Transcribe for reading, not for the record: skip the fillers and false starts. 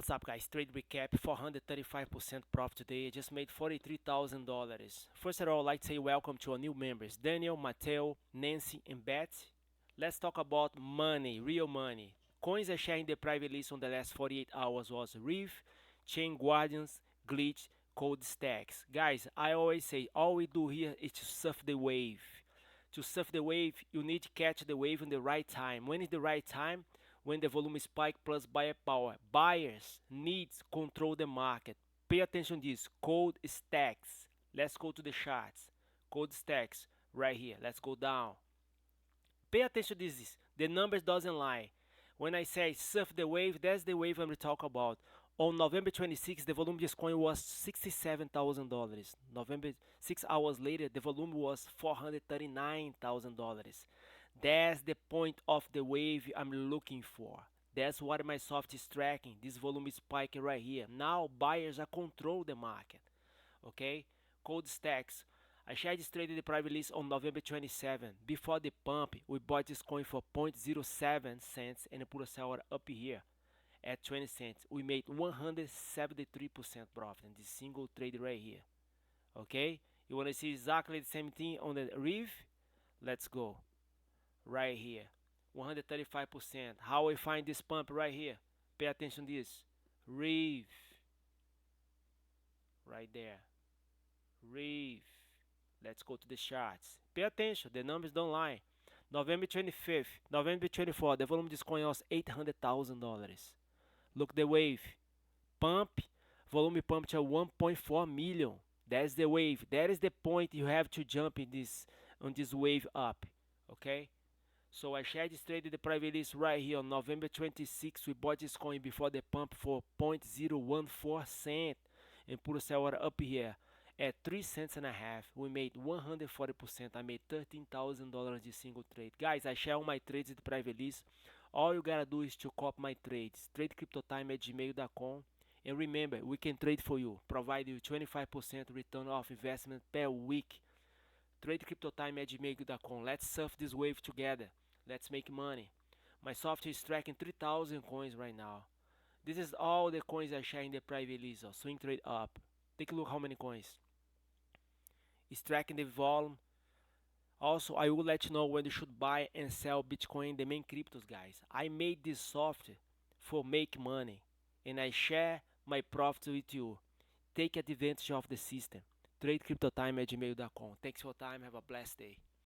What's up, guys? Trade recap, 435% profit today. I just made $43,000. First of all, I'd like to say welcome to our new members, Daniel, Mateo, Nancy, and Beth. Let's talk about money, real money. Coins I shared in the private list on the last 48 hours was REVV, ChainGuardians, Glitch, Coldstack. Guys, I always say all we do here is to surf the wave. To surf the wave, you need to catch the wave in the right time. When is the right time? When the volume spike plus buyer power. Buyers need to control the market. Pay attention to this. Coldstack. Let's go to the charts. Coldstack right here. Let's go down. Pay attention to this. The numbers doesn't lie. When I say surf the wave, that's the wave I'm talking about. On November 26th, the volume of this coin was $67,000. November, 6 hours later, the volume was $439,000. That's the point of the wave I'm looking for. That's what my soft is tracking. This volume is spiking right here. Now buyers are control the market. Okay, Coldstack. I shared this trade in the private list on November 27. Before the pump, we bought this coin for 0.07 cents and put a sell order up here at 20 cents. We made 173% profit in this single trade right here. Okay, you want to see exactly the same thing on the REVV? Let's go. Right here, 135%. How we find this pump right here? Pay attention to this. REVV. Right there. REVV. Let's go to the charts. Pay attention, the numbers don't lie. November 25th, November 24th, the volume of this coin was $800,000. Look the wave. Pump, volume pump to 1.4 million. That's the wave. That is the point you have to jump in this on this wave up. Okay? So I shared this trade in the private list right here on November 26th. We bought this coin before the pump for 0.014 cent and put a sell order up here at 3 cents and a half. We made 140%. I made $13,000 this single trade. Guys, I share all my trades in the private list. All you gotta do is to copy my trades. TradeCryptoTime@gmail.com. And remember, we can trade for you, provide you 25% return of investment per week. TradeCryptoTime@gmail.com. Let's surf this wave together. Let's make money. My software is tracking 3,000 coins right now. This is all the coins I share in the private list. Swing trade up. Take a look how many coins. It's tracking the volume. Also, I will let you know when you should buy and sell Bitcoin, the main cryptos, guys. I made this software for make money, and I share my profits with you. Take advantage of the system. TradeCryptoTime@gmail.com. Thanks for your time. Have a blessed day.